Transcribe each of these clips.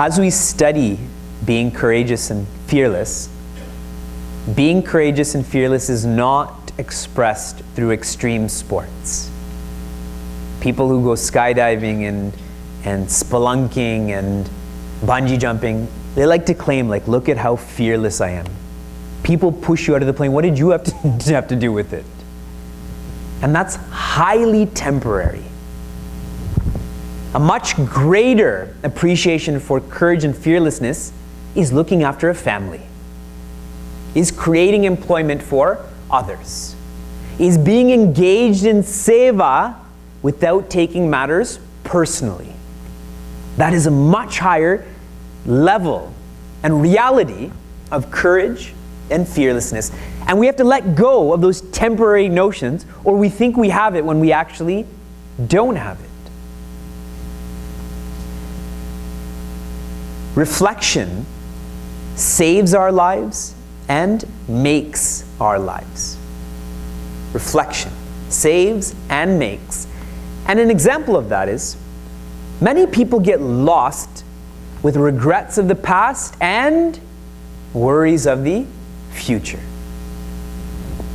As we study being courageous and fearless, being courageous and fearless is not expressed through extreme sports. People who go skydiving and spelunking and bungee jumping, they like to claim, like, look at how fearless I am. People push you out of the plane. What did you have to do with it? And that's highly temporary. A much greater appreciation for courage and fearlessness is looking after a family, is creating employment for others, is being engaged in seva without taking matters personally. That is a much higher level and reality of courage and fearlessness. And we have to let go of those temporary notions, or we think we have it when we actually don't have it. Reflection saves our lives and makes our lives. Reflection saves and makes. And an example of that is, many people get lost with regrets of the past and worries of the future.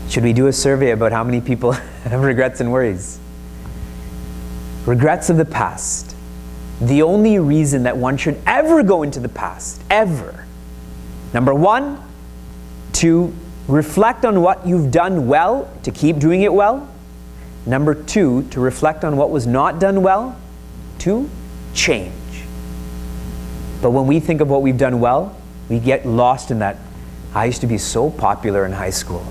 Should we do a survey about how many people have regrets and worries? Regrets of the past. The only reason that one should ever go into the past, ever. Number one, to reflect on what you've done well, to keep doing it well. Number two, to reflect on what was not done well, to change. But when we think of what we've done well, we get lost in that. I used to be so popular in high school.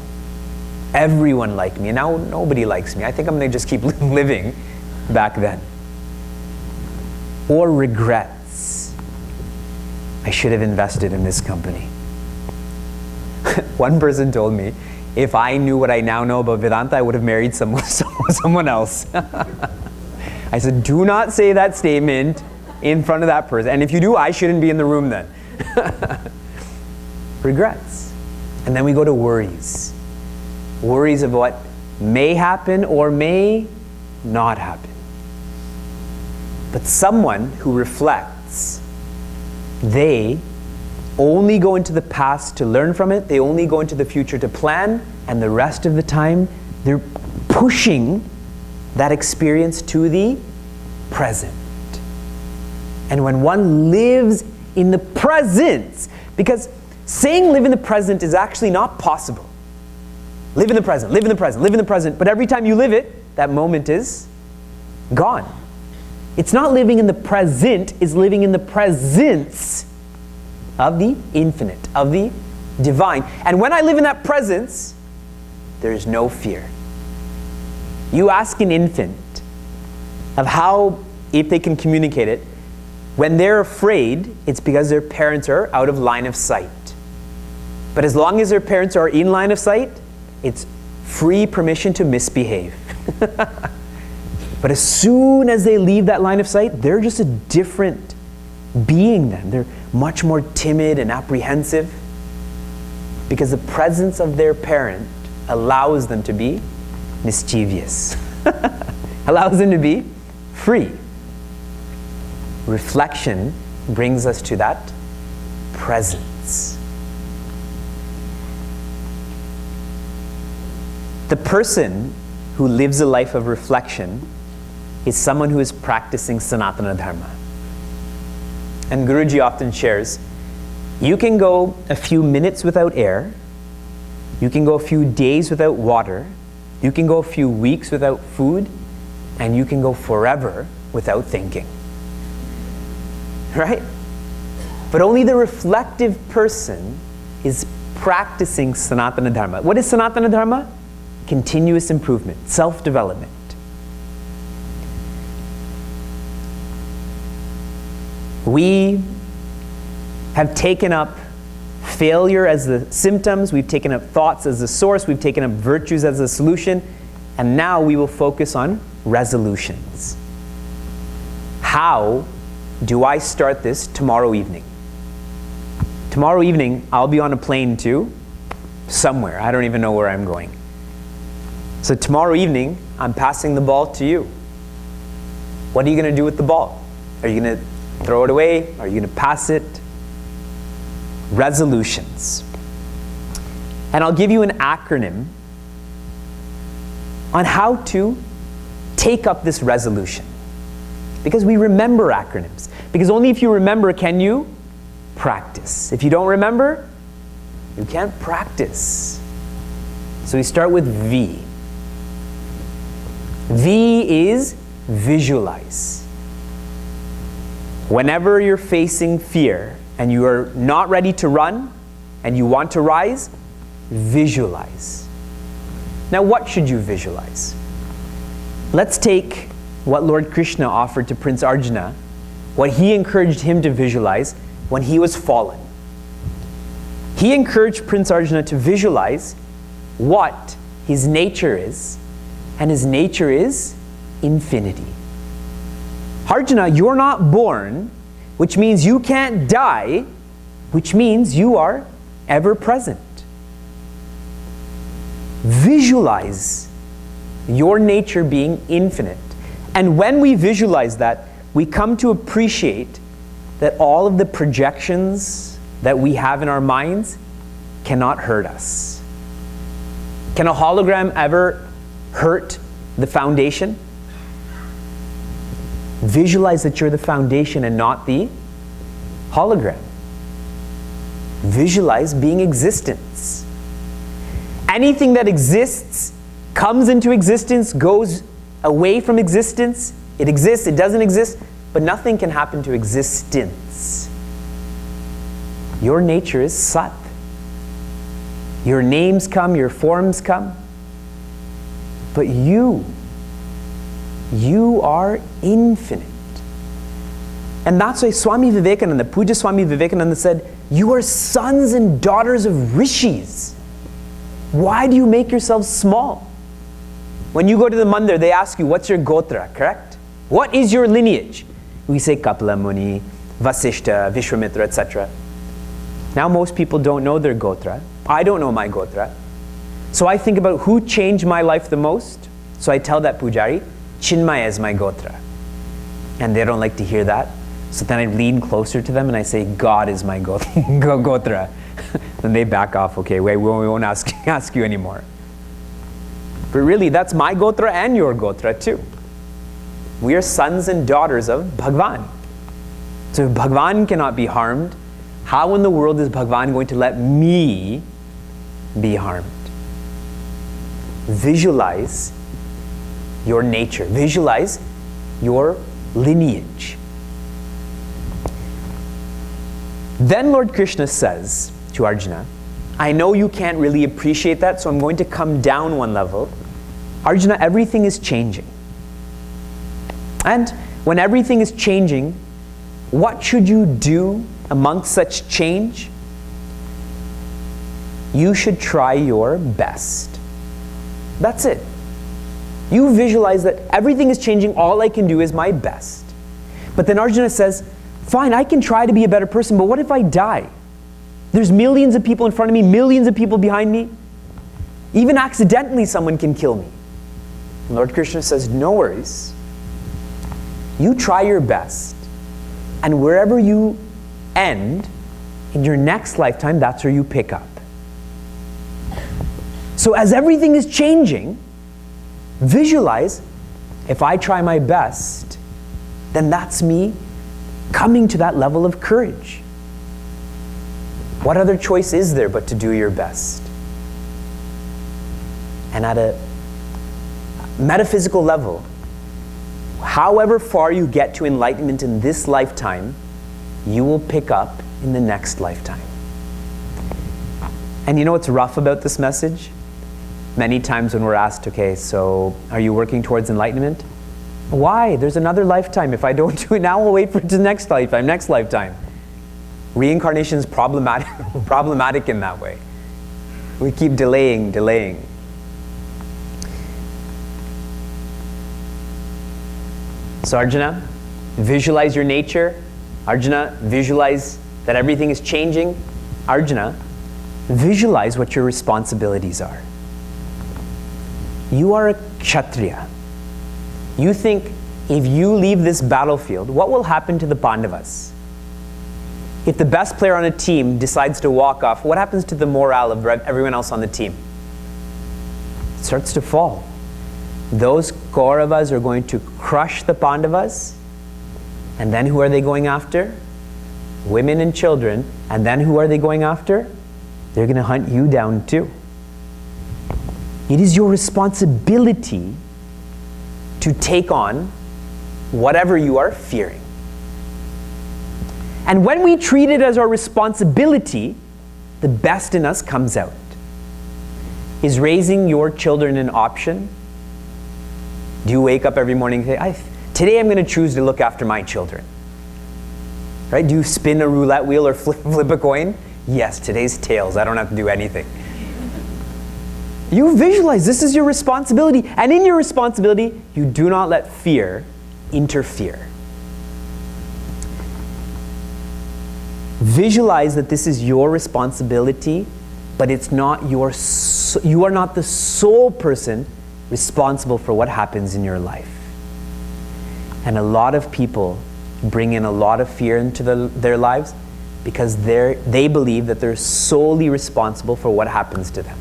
Everyone liked me, and now nobody likes me. I think I'm going to just keep living back then. Or regrets. I should have invested in this company. One person told me, if I knew what I now know about Vedanta, I would have married someone else. I said, do not say that statement in front of that person. And if you do, I shouldn't be in the room then. Regrets. And then we go to worries. Worries of what may happen or may not happen. But someone who reflects, they only go into the past to learn from it, they only go into the future to plan, and the rest of the time they're pushing that experience to the present. And when one lives in the present, because saying live in the present is actually not possible. Live in the present, live in the present, live in the present, but every time you live it, that moment is gone. It's not living in the present, it's living in the presence of the infinite, of the divine. And when I live in that presence, there is no fear. You ask an infant of how, if they can communicate it, when they're afraid, it's because their parents are out of line of sight. But as long as their parents are in line of sight, it's free permission to misbehave. But as soon as they leave that line of sight, they're just a different being then. They're much more timid and apprehensive because the presence of their parent allows them to be mischievous, allows them to be free. Reflection brings us to that presence. The person who lives a life of reflection is someone who is practicing Sanatana Dharma. And Guruji often shares, you can go a few minutes without air, you can go a few days without water, you can go a few weeks without food, and you can go forever without thinking. Right? But only the reflective person is practicing Sanatana Dharma. What is Sanatana Dharma? Continuous improvement, self-development. We have taken up failure as the symptoms, we've taken up thoughts as the source, we've taken up virtues as the solution, and now we will focus on resolutions. How do I start this tomorrow evening? Tomorrow evening, I'll be on a plane to somewhere. I don't even know where I'm going. So tomorrow evening, I'm passing the ball to you. What are you going to do with the ball? Are you going to Throw it away? Are you going to pass it? Resolutions. And I'll give you an acronym on how to take up this resolution. Because we remember acronyms. Because only if you remember can you practice. If you don't remember, you can't practice. So we start with V. V is visualize. Whenever you're facing fear and you are not ready to run and you want to rise, visualize. Now, what should you visualize? Let's take what Lord Krishna offered to Prince Arjuna, what he encouraged him to visualize when he was fallen. He encouraged Prince Arjuna to visualize what his nature is, and his nature is infinity. Arjuna, you're not born, which means you can't die, which means you are ever present. Visualize your nature being infinite. And when we visualize that, we come to appreciate that all of the projections that we have in our minds cannot hurt us. Can a hologram ever hurt the foundation? Visualize that you're the foundation and not the hologram. Visualize being existence. Anything that exists comes into existence, goes away from existence. It exists, it doesn't exist, but nothing can happen to existence. Your nature is Sat. Your names come, your forms come, but you are infinite. And that's why Swami Vivekananda, Puja Swami Vivekananda said, you are sons and daughters of rishis. Why do you make yourselves small? When you go to the mandir, they ask you, what's your gotra, correct? What is your lineage? We say Kapila Muni, Vasishta, Vishwamitra, etc. Now most people don't know their gotra. I don't know my gotra. So I think about who changed my life the most. So I tell that pujari, Chinmaya is my gotra. And they don't like to hear that. So then I lean closer to them and I say, God is my gotra. Then they back off. Okay, wait, we won't ask you anymore. But really, that's my gotra and your gotra too. We are sons and daughters of Bhagwan. So if Bhagwan cannot be harmed, how in the world is Bhagwan going to let me be harmed? Visualize your nature. Visualize your lineage. Then Lord Krishna says to Arjuna, I know you can't really appreciate that, so I'm going to come down one level. Arjuna, everything is changing. And when everything is changing, what should you do amongst such change? You should try your best. That's it. You visualize that everything is changing, all I can do is my best. But then Arjuna says, fine, I can try to be a better person, but what if I die? There's millions of people in front of me, millions of people behind me. Even accidentally someone can kill me. And Lord Krishna says, no worries. You try your best. And wherever you end, in your next lifetime, that's where you pick up. So as everything is changing, visualize, if I try my best, then that's me coming to that level of courage. What other choice is there but to do your best? And at a metaphysical level, however far you get to enlightenment in this lifetime, you will pick up in the next lifetime. And you know what's rough about this message? Many times when we're asked, okay, so are you working towards enlightenment? Why? There's another lifetime. If I don't do it now, I'll wait for the next lifetime. Reincarnation is problematic in that way. We keep delaying. So Arjuna, visualize your nature. Arjuna, visualize that everything is changing. Arjuna, visualize what your responsibilities are. You are a Kshatriya. You think if you leave this battlefield, what will happen to the Pandavas? If the best player on a team decides to walk off, what happens to the morale of everyone else on the team? It starts to fall. Those Kauravas are going to crush the Pandavas, and then who are they going after? Women and children. And then who are they going after? They're going to hunt you down too. It is your responsibility to take on whatever you are fearing. And when we treat it as our responsibility, the best in us comes out. Is raising your children an option? Do you wake up every morning and say, today I'm going to choose to look after my children? Right? Do you spin a roulette wheel or flip a coin? Yes, today's tails. I don't have to do anything. You visualize this is your responsibility. And in your responsibility, you do not let fear interfere. Visualize that this is your responsibility, but it's not you are not the sole person responsible for what happens in your life. And a lot of people bring in a lot of fear into their lives because they believe that they're solely responsible for what happens to them.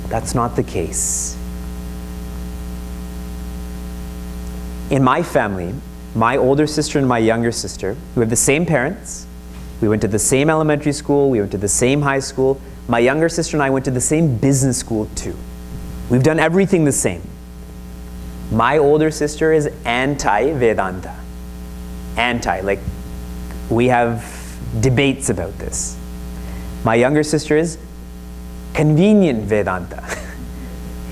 That's not the case. In my family, my older sister and my younger sister, we have the same parents, we went to the same elementary school, we went to the same high school. My younger sister and I went to the same business school too. We've done everything the same. My older sister is anti-Vedanta. Like we have debates about this. My younger sister is convenient Vedanta.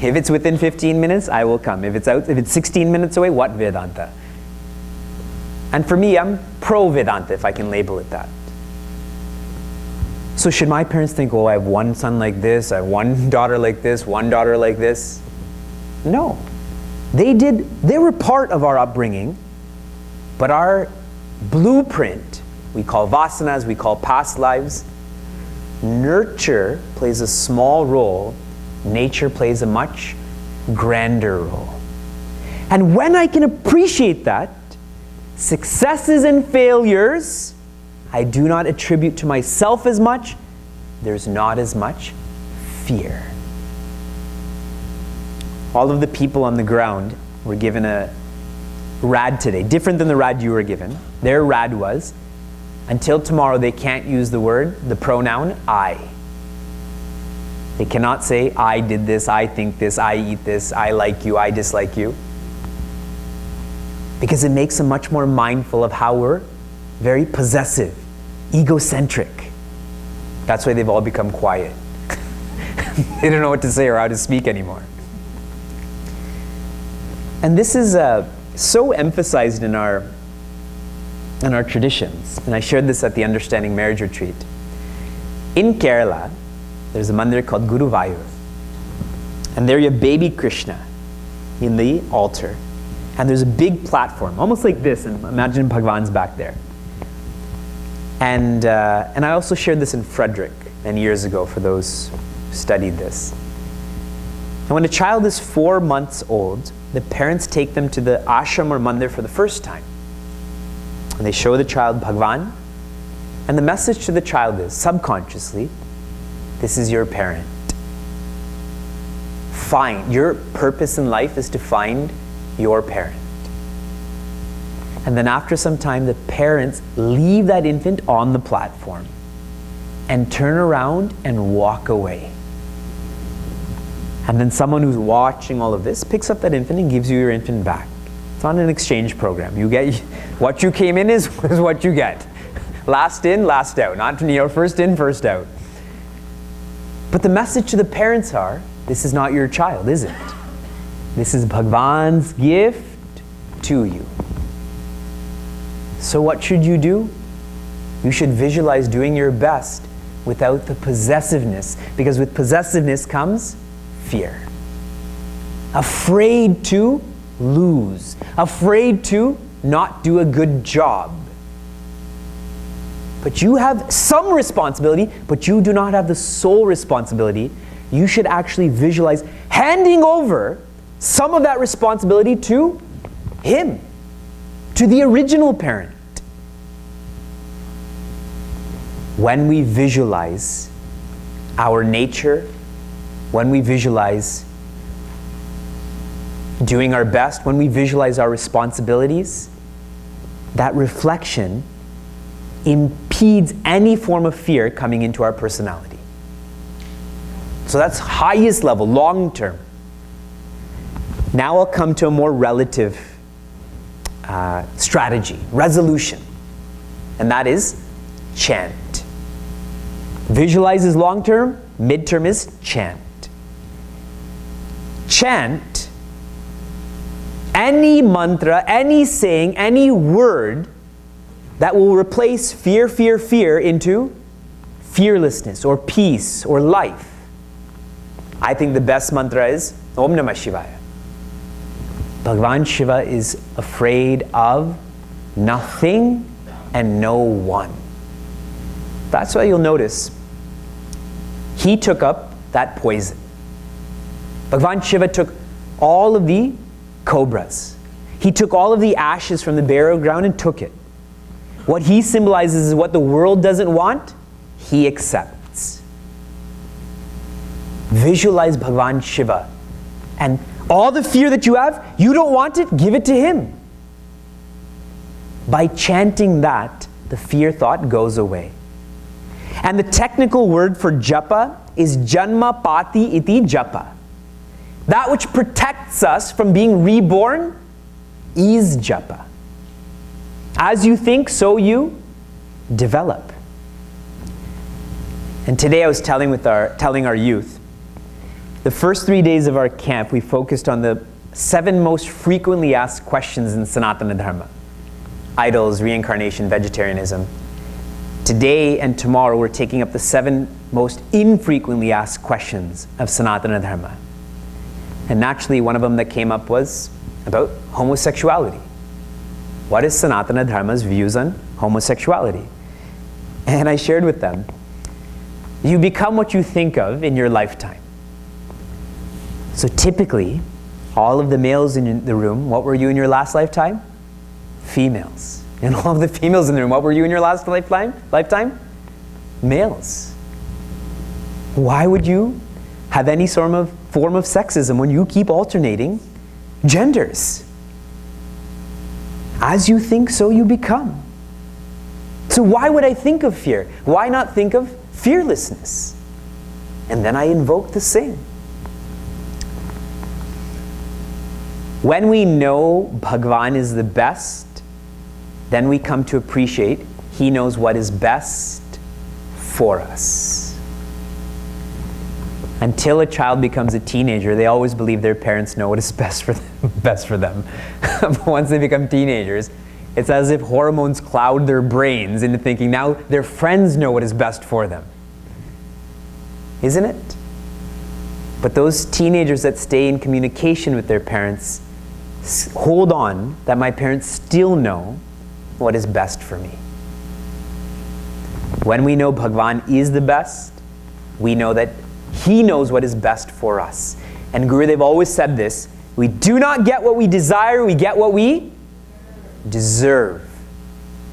If it's within 15 minutes, I will come. If it's 16 minutes away, what Vedanta? And for me, I'm pro-Vedanta, if I can label it that. So should my parents think, oh, I have one son like this, I have one daughter like this, one daughter like this? No. They were part of our upbringing, but our blueprint, we call vasanas, we call past lives, nurture plays a small role, nature plays a much grander role. And when I can appreciate that, successes and failures, I do not attribute to myself as much, there's not as much fear. All of the people on the ground were given a rad today, different than the rad you were given. Their rad was, until tomorrow they can't use the pronoun I. They cannot say, I did this, I think this, I eat this, I like you, I dislike you. Because it makes them much more mindful of how we're very possessive, egocentric. That's why they've all become quiet. They don't know what to say or how to speak anymore. And this is so emphasized in our traditions. And I shared this at the Understanding Marriage Retreat. In Kerala, there's a mandir called Guruvayur. And there you have baby Krishna in the altar. And there's a big platform, almost like this, and imagine Bhagwan's back there. And I also shared this in Frederick many years ago for those who studied this. And when a child is 4 months old, the parents take them to the ashram or mandir for the first time. And they show the child Bhagwan. And the message to the child is, subconsciously, this is your parent. Your purpose in life is to find your parent. And then after some time, the parents leave that infant on the platform and turn around and walk away. And then someone who's watching all of this picks up that infant and gives you your infant back. It's not an exchange program. You get what you came in is what you get. Last in, last out. Not first in, first out. But the message to the parents are, this is not your child, is it? This is Bhagwan's gift to you. So what should you do? You should visualize doing your best without the possessiveness, because with possessiveness comes fear. Afraid to lose. Afraid to not do a good job. But you have some responsibility, but you do not have the sole responsibility. You should actually visualize handing over some of that responsibility to Him, to the original parent. When we visualize our nature, when we visualize doing our best, when we visualize our responsibilities, that reflection impedes any form of fear coming into our personality. So that's highest level, long term. Now I'll come to a more relative strategy, resolution, and that is chant. Visualize is long term, mid-term is chant. Chant any mantra, any saying, any word that will replace fear, fear, fear into fearlessness or peace or life. I think the best mantra is Om Namah Shivaya. Bhagavan Shiva is afraid of nothing and no one. That's why you'll notice he took up that poison. Bhagavan Shiva took all of the cobras. He took all of the ashes from the burial ground and took it. What he symbolizes is what the world doesn't want, he accepts. Visualize Bhagavan Shiva, and all the fear that you have, you don't want it, give it to him. By chanting that, the fear thought goes away. And the technical word for japa is janma pati iti japa. That which protects us from being reborn is japa. As you think, so you develop. And today I was telling our youth, the first 3 days of our camp, we focused on the 7 most frequently asked questions in Sanatana Dharma. Idols, reincarnation, vegetarianism. Today and tomorrow we're taking up the 7 most infrequently asked questions of Sanatana Dharma. And naturally one of them that came up was about homosexuality. What is Sanatana Dharma's views on homosexuality? And I shared with them, you become what you think of in your lifetime. So typically, all of the males in the room, what were you in your last lifetime? Females. And all of the females in the room, what were you in your last lifetime? Males. Why would you have any form of sexism when you keep alternating genders? As you think, so you become. So why would I think of fear? Why not think of fearlessness? And then I invoke the same. When we know Bhagavan is the best, then we come to appreciate he knows what is best for us. Until a child becomes a teenager, they always believe their parents know what is best for them. But once they become teenagers, it's as if hormones cloud their brains into thinking now their friends know what is best for them. Isn't it? But those teenagers that stay in communication with their parents hold on that my parents still know what is best for me. When we know Bhagavan is the best, we know that he knows what is best for us. And Gurudev always said this, we do not get what we desire, we get what we deserve.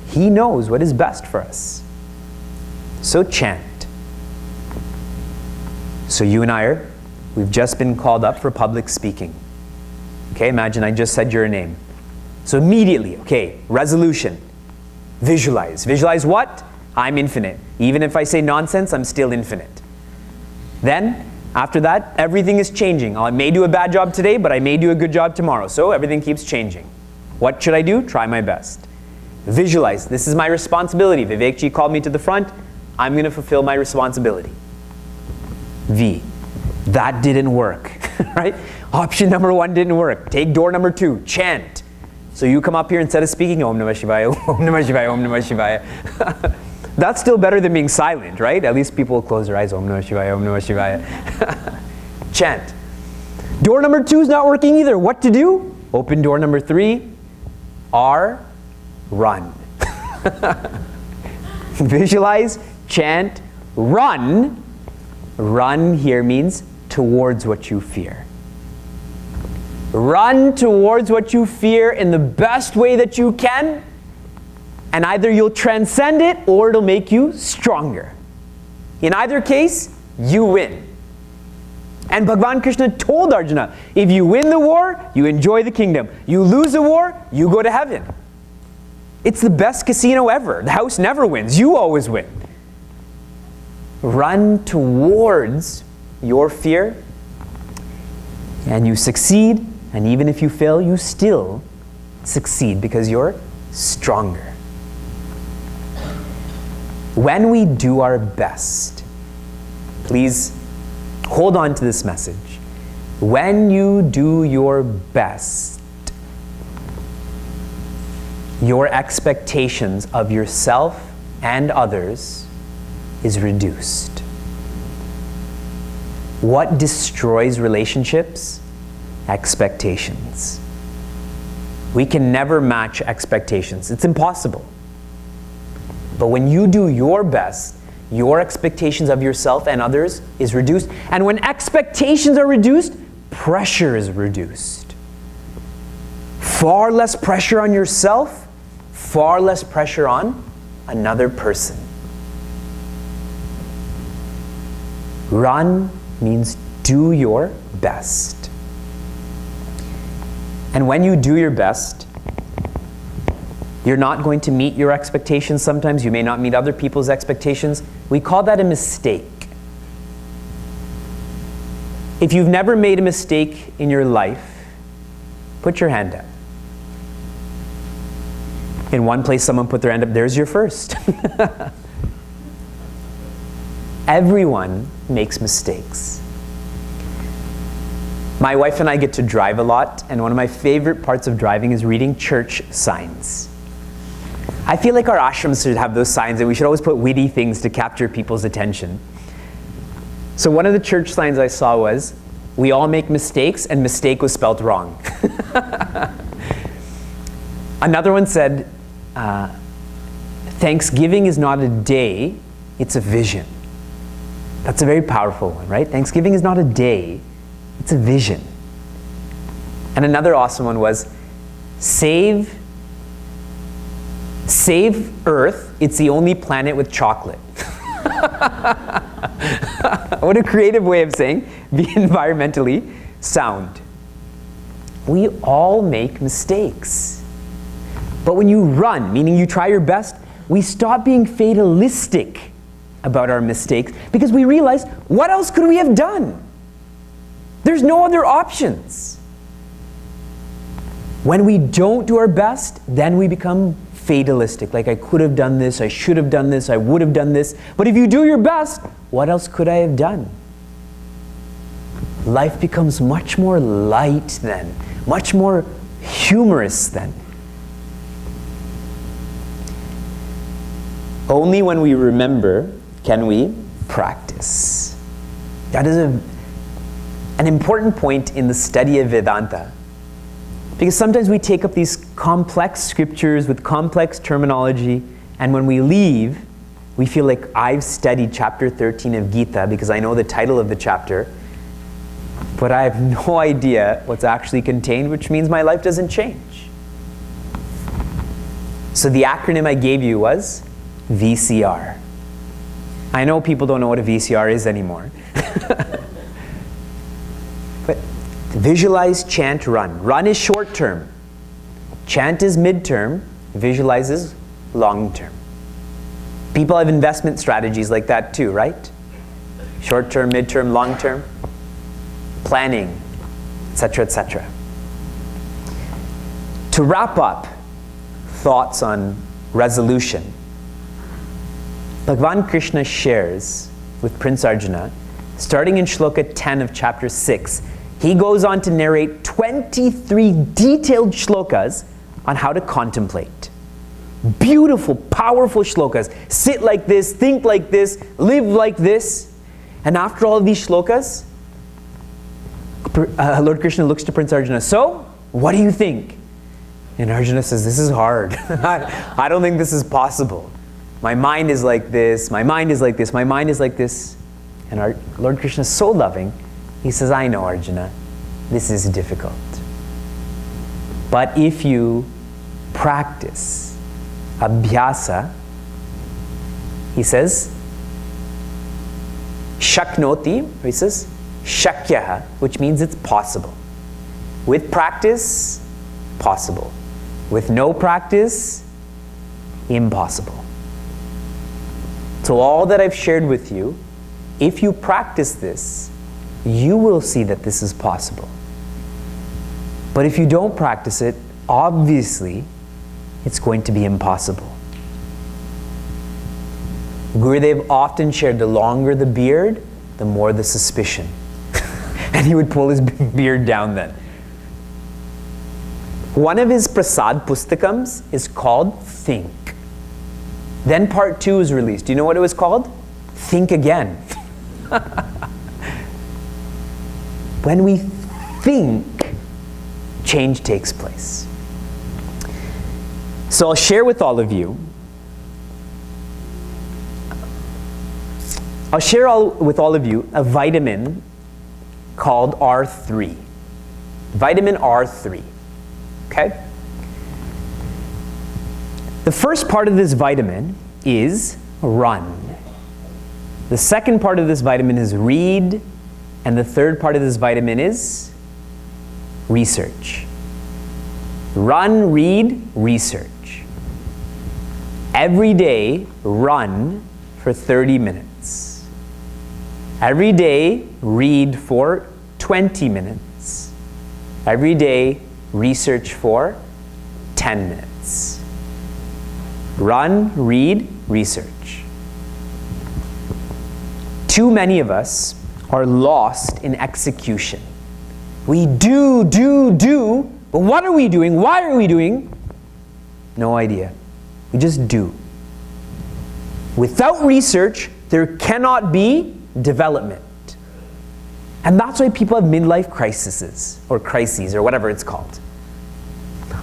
He knows what is best for us. So chant. So you and we've just been called up for public speaking. Okay, imagine I just said your name. So immediately, okay, resolution. Visualize. Visualize what? I'm infinite. Even if I say nonsense, I'm still infinite. Then, after that, everything is changing. I may do a bad job today, but I may do a good job tomorrow. So everything keeps changing. What should I do? Try my best. Visualize. This is my responsibility. Vivekji called me to the front. I'm going to fulfill my responsibility. V. That didn't work, right? Option number 1 didn't work. Take door number 2, chant. So you come up here instead of speaking Om Namah Shivaya, Om Namah Shivaya, Om Namah Shivaya. That's still better than being silent, right? At least people will close their eyes, Om Namah Shivaya, Om Namah Shivaya. Chant. Door number 2 is not working either. What to do? Open door number 3, R, run. Visualize, chant, run. Run here means towards what you fear. Run towards what you fear in the best way that you can, and either you'll transcend it or it'll make you stronger. In either case, you win. And Bhagavan Krishna told Arjuna, if you win the war, you enjoy the kingdom. You lose the war, you go to heaven. It's the best casino ever. The house never wins. You always win. Run towards your fear, and you succeed. And even if you fail, you still succeed because you're stronger. When we do our best, please hold on to this message. When you do your best, your expectations of yourself and others is reduced. What destroys relationships? Expectations. We can never match expectations. It's impossible. But when you do your best, your expectations of yourself and others is reduced. And when expectations are reduced, pressure is reduced. Far less pressure on yourself, far less pressure on another person. Run means do your best. And when you do your best, you're not going to meet your expectations sometimes. You may not meet other people's expectations. We call that a mistake. If you've never made a mistake in your life, put your hand up. In one place, someone put their hand up. There's your first. Everyone makes mistakes. My wife and I get to drive a lot, and one of my favorite parts of driving is reading church signs. I feel like our ashrams should have those signs, and we should always put witty things to capture people's attention. So one of the church signs I saw was, we all make mistakes, and mistake was spelled wrong. Another one said, Thanksgiving is not a day, it's a vision. That's a very powerful one, right? Thanksgiving is not a day, it's a vision. And another awesome one was, save Earth, it's the only planet with chocolate. What a creative way of saying, be environmentally sound. We all make mistakes. But when you run, meaning you try your best, we stop being fatalistic about our mistakes because we realize, what else could we have done? There's no other options. When we don't do our best, then we become fatalistic. Like, I could have done this, I should have done this, I would have done this. But if you do your best, what else could I have done? Life becomes much more light then, much more humorous then. Only when we remember can we practice. That is an important point in the study of Vedanta. Because sometimes we take up these complex scriptures with complex terminology, and when we leave, we feel like I've studied chapter 13 of Gita because I know the title of the chapter, but I have no idea what's actually contained, which means my life doesn't change. So the acronym I gave you was VCR. I know people don't know what a VCR is anymore. But visualize, chant, run. Run is short term. Chant is mid-term. Visualize is long-term. People have investment strategies like that too, right? Short-term, mid-term, long-term. Planning, etc., etc. To wrap up, thoughts on resolution. Bhagavan Krishna shares with Prince Arjuna, starting in Shloka 10 of chapter 6, he goes on to narrate 23 detailed shlokas on how to contemplate. Beautiful, powerful shlokas. Sit like this, think like this, live like this. And after all of these shlokas, Lord Krishna looks to Prince Arjuna, so, what do you think? And Arjuna says, this is hard. I don't think this is possible. My mind is like this, my mind is like this, my mind is like this. And Lord Krishna is so loving. He says, I know, Arjuna, this is difficult. But if you practice abhyasa, he says, shaknoti, or he says, shakyaha, which means it's possible. With practice, possible. With no practice, impossible. So all that I've shared with you, if you practice this, you will see that this is possible. But if you don't practice it, obviously, it's going to be impossible. Gurudev often shared, the longer the beard, the more the suspicion. And he would pull his beard down then. One of his prasad pustakams is called Think. Then part 2 was released. Do you know what it was called? Think Again. When we think, change takes place. So I'll share with all of you. With all of you a vitamin called R3. Vitamin R3. Okay? The first part of this vitamin is run. The second part of this vitamin is read. And the third part of this vitamin is research. Run, read, research. Every day, run for 30 minutes. Every day, read for 20 minutes. Every day, research for 10 minutes. Run, read, research. Too many of us are lost in execution. We do, but what are we doing? Why are we doing? No idea. We just do. Without research, there cannot be development. And that's why people have midlife crises, or whatever it's called.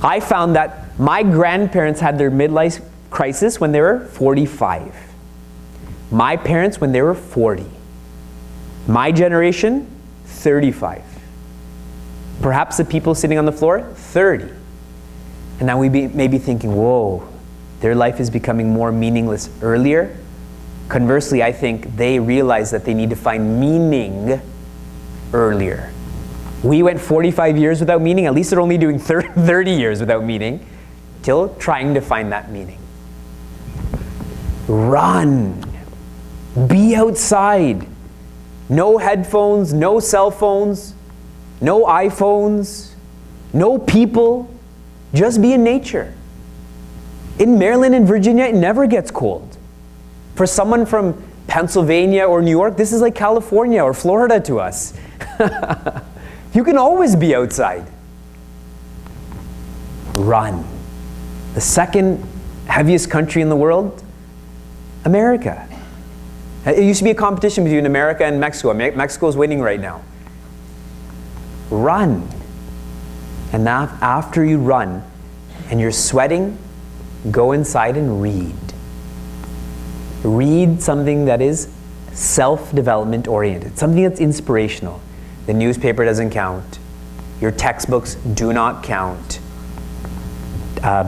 I found that my grandparents had their midlife crisis when they were 45. My parents when they were 40. My generation, 35. Perhaps the people sitting on the floor, 30. And now we may be thinking, whoa, their life is becoming more meaningless earlier. Conversely, I think they realize that they need to find meaning earlier. We went 45 years without meaning, at least they're only doing 30 years without meaning, till trying to find that meaning. Run. Be outside. No headphones, no cell phones, no iPhones, no people. Just be in nature. In Maryland and Virginia, it never gets cold. For someone from Pennsylvania or New York, this is like California or Florida to us. You can always be outside. Run. The second heaviest country in the world, America. It used to be a competition between America and Mexico. Mexico is winning right now. Run. And now, after you run and you're sweating, go inside and read. Read something that is self-development oriented, something that's inspirational. The newspaper doesn't count. Your textbooks do not count.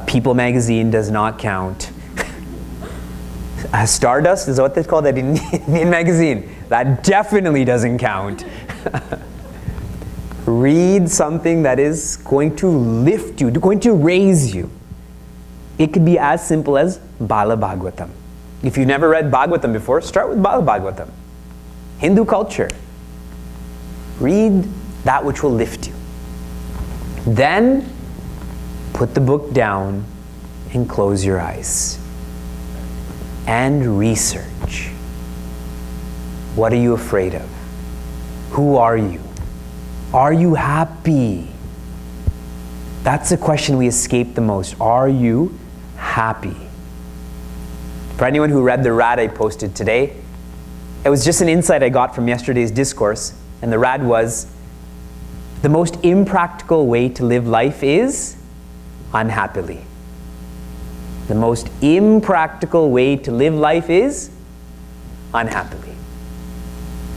People magazine does not count. Stardust, is that what they call that in magazine? That definitely doesn't count. Read something that is going to lift you, going to raise you. It could be as simple as Bala Bhagavatam. If you've never read Bhagavatam before, start with Bala Bhagavatam. Hindu culture. Read that which will lift you. Then, put the book down and close your eyes. And research. What are you afraid of? Who are you? Are you happy? That's the question we escape the most. Are you happy? For anyone who read the rad I posted today, it was just an insight I got from yesterday's discourse, and the rad was, the most impractical way to live life is unhappily. The most impractical way to live life is unhappily.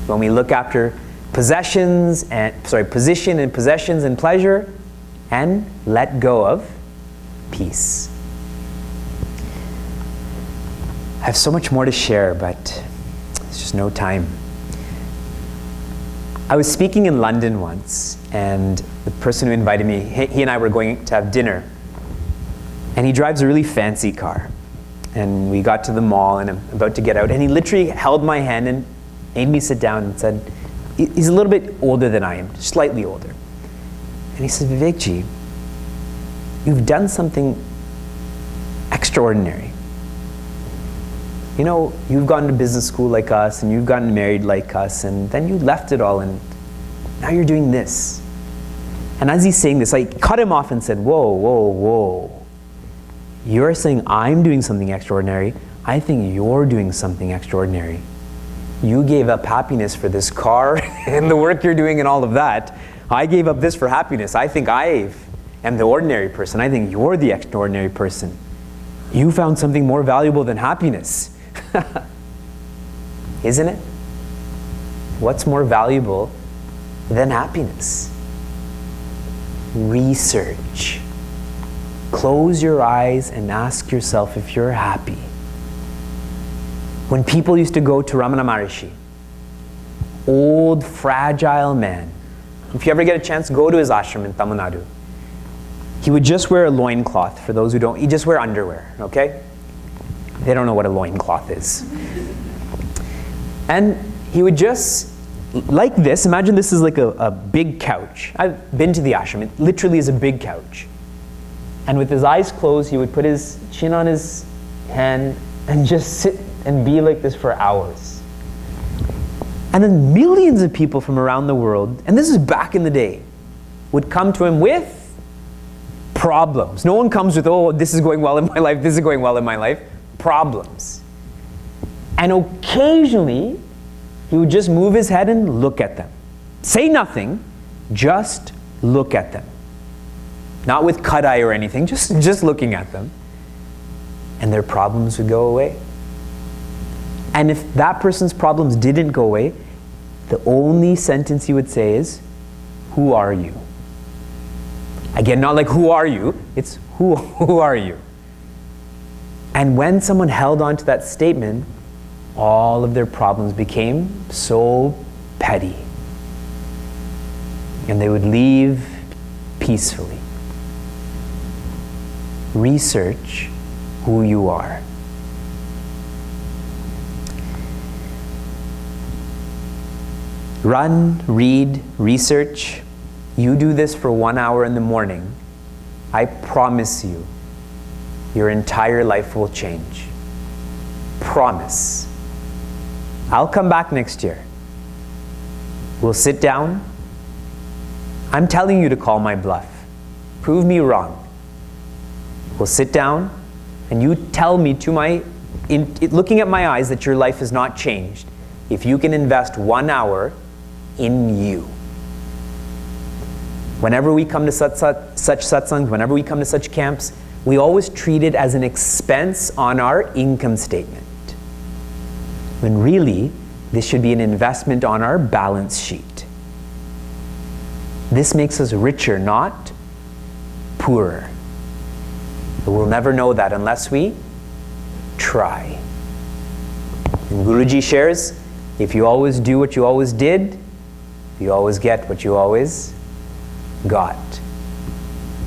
When we look after position and possessions and pleasure, and let go of peace. I have so much more to share, but there's just no time. I was speaking in London once, and the person who invited me, he and I were going to have dinner, and he drives a really fancy car. And we got to the mall, and I'm about to get out, and he literally held my hand and made me sit down and said, he's a little bit older than I am, slightly older. And he said, Vivekji, you've done something extraordinary. You know, you've gone to business school like us, and you've gotten married like us, and then you left it all, and now you're doing this. And as he's saying this, I cut him off and said, whoa, whoa, whoa. You're saying I'm doing something extraordinary. I think you're doing something extraordinary. You gave up happiness for this car and the work you're doing and all of that. I gave up this for happiness. I think I am the ordinary person. I think you're the extraordinary person. You found something more valuable than happiness. Isn't it? What's more valuable than happiness? Research. Close your eyes and ask yourself if you're happy. When people used to go to Ramana Maharishi, old, fragile man, if you ever get a chance, go to his ashram in Tamil Nadu. He would just wear a loincloth. For those who don't, he'd just wear underwear, okay? They don't know what a loincloth is. And he would just, like this, imagine this is like a big couch. I've been to the ashram. It literally is a big couch. And with his eyes closed, he would put his chin on his hand and just sit and be like this for hours. And then millions of people from around the world, and this is back in the day, would come to him with problems. No one comes with, oh, this is going well in my life, this is going well in my life. Problems. And occasionally, he would just move his head and look at them. Say nothing, just look at them. Not with cut eye or anything, just looking at them. And their problems would go away. And if that person's problems didn't go away, the only sentence he would say is, who are you? Again, not like who are you, it's who are you? And when someone held on to that statement, all of their problems became so petty. And they would leave peacefully. Research who you are. Run, read, research. You do this for 1 hour in the morning. I promise you, your entire life will change. Promise. I'll come back next year. We'll sit down. I'm telling you to call my bluff. Prove me wrong. We'll sit down and you tell me looking at my eyes that your life has not changed if you can invest 1 hour in you. Whenever we come to such satsangs, whenever we come to such camps, we always treat it as an expense on our income statement. When really, this should be an investment on our balance sheet. This makes us richer, not poorer. But we'll never know that unless we try. And Guruji shares, if you always do what you always did, you always get what you always got.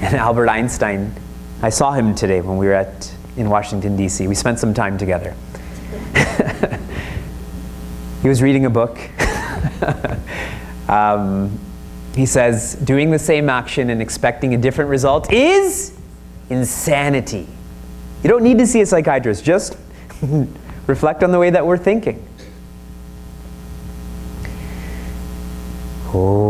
And Albert Einstein, I saw him today when we were in Washington, D.C. We spent some time together. He was reading a book. He says, doing the same action and expecting a different result is insanity. You don't need to see a psychiatrist, just reflect on the way that we're thinking. Oh.